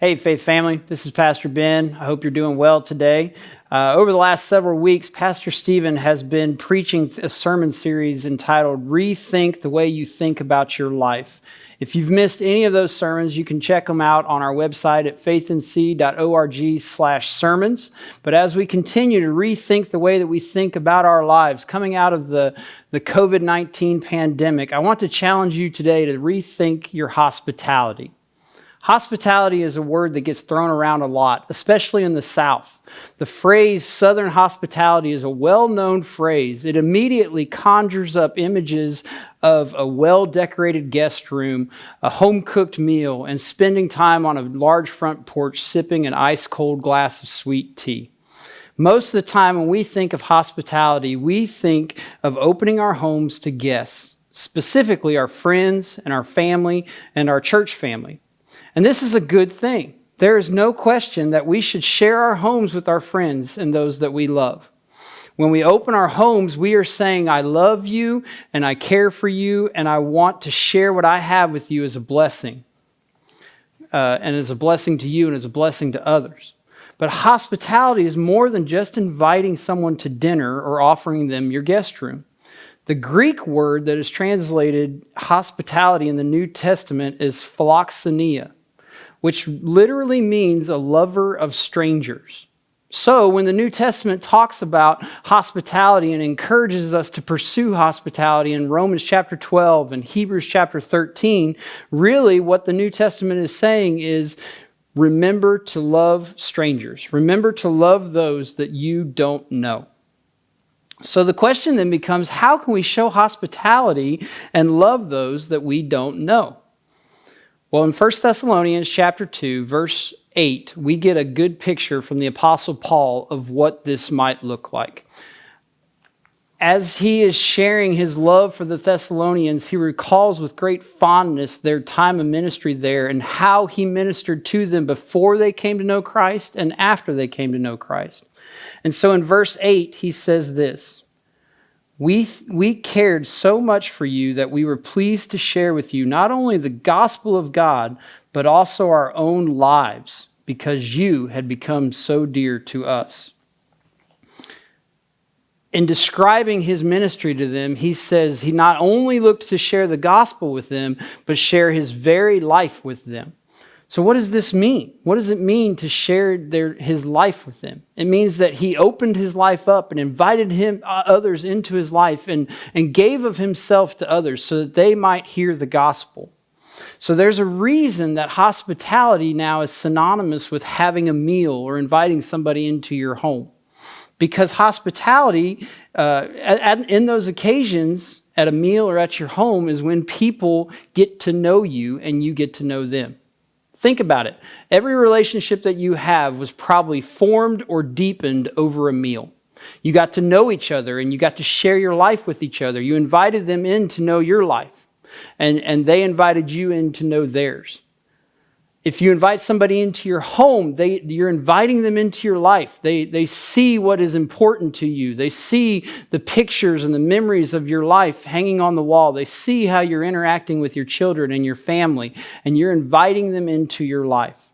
Hey, Faith family, this is Pastor Ben. I hope you're doing well today. Over the last several weeks, Pastor Stephen has been preaching a sermon series entitled Rethink the Way You Think About Your Life. If you've missed any of those sermons, you can check them out on our website at faithandseed.org/sermons. But as we continue to rethink the way that we think about our lives, coming out of the COVID-19 pandemic, I want to challenge you today to rethink your hospitality. Hospitality is a word that gets thrown around a lot, especially in the South. The phrase Southern hospitality is a well-known phrase. It immediately conjures up images of a well-decorated guest room, a home-cooked meal, and spending time on a large front porch sipping an ice-cold glass of sweet tea. Most of the time when we think of hospitality, we think of opening our homes to guests, specifically our friends and our family and our church family. And this is a good thing. There is no question that we should share our homes with our friends and those that we love. When we open our homes, we are saying, I love you and I care for you and I want to share what I have with you as a blessing. And as a blessing to you and as a blessing to others. But hospitality is more than just inviting someone to dinner or offering them your guest room. The Greek word that is translated hospitality in the New Testament is philoxenia, which literally means a lover of strangers. So when the New Testament talks about hospitality and encourages us to pursue hospitality in Romans chapter 12 and Hebrews chapter 13, really what the New Testament is saying is remember to love strangers. Remember to love those that you don't know. So the question then becomes, how can we show hospitality and love those that we don't know? Well, in 1 Thessalonians chapter 2, verse 8, we get a good picture from the Apostle Paul of what this might look like. As he is sharing his love for the Thessalonians, he recalls with great fondness their time of ministry there and how he ministered to them before they came to know Christ and after they came to know Christ. And so in verse 8, he says this, We cared so much for you that we were pleased to share with you not only the gospel of God, but also our own lives, because you had become so dear to us. In describing his ministry to them, he says he not only looked to share the gospel with them, but share his very life with them. So what does this mean? What does it mean to share his life with them? It means that he opened his life up and invited others into his life and gave of himself to others so that they might hear the gospel. So there's a reason that hospitality now is synonymous with having a meal or inviting somebody into your home. Because hospitality, in those occasions, at a meal or at your home, is when people get to know you and you get to know them. Think about it. Every relationship that you have was probably formed or deepened over a meal. You got to know each other and you got to share your life with each other. You invited them in to know your life, and they invited you in to know theirs. If you invite somebody into your home, you're inviting them into your life. They see what is important to you. They see the pictures and the memories of your life hanging on the wall. They see how you're interacting with your children and your family, and you're inviting them into your life.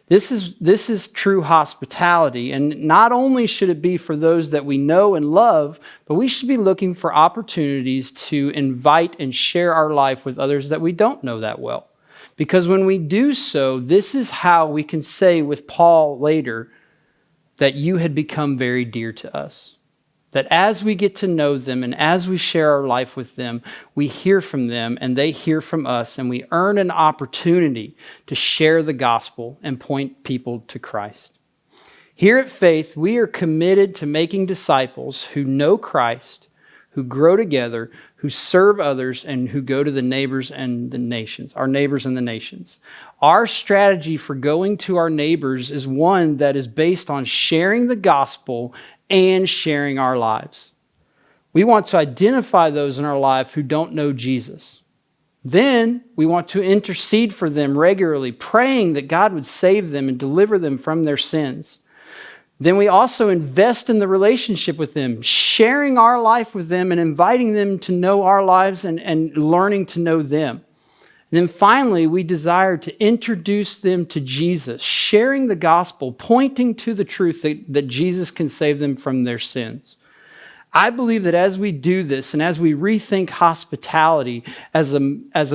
This is true hospitality, and not only should it be for those that we know and love, but we should be looking for opportunities to invite and share our life with others that we don't know that well. Because when we do so, this is how we can say with Paul later that you had become very dear to us. That as we get to know them and as we share our life with them, we hear from them and they hear from us, and we earn an opportunity to share the gospel and point people to Christ. Here at Faith, we are committed to making disciples who know Christ, who grow together, who serve others, and who go to the neighbors and the nations, our neighbors and the nations. Our strategy for going to our neighbors is one that is based on sharing the gospel and sharing our lives. We want to identify those in our life who don't know Jesus. Then we want to intercede for them regularly, praying that God would save them and deliver them from their sins. Then we also invest in the relationship with them, sharing our life with them and inviting them to know our lives and learning to know them. And then finally, we desire to introduce them to Jesus, sharing the gospel, pointing to the truth that Jesus can save them from their sins. I believe that as we do this and as we rethink hospitality as a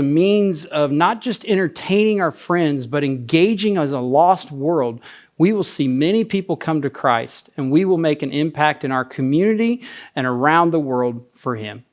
means of not just entertaining our friends, but engaging as a lost world, we will see many people come to Christ and we will make an impact in our community and around the world for Him.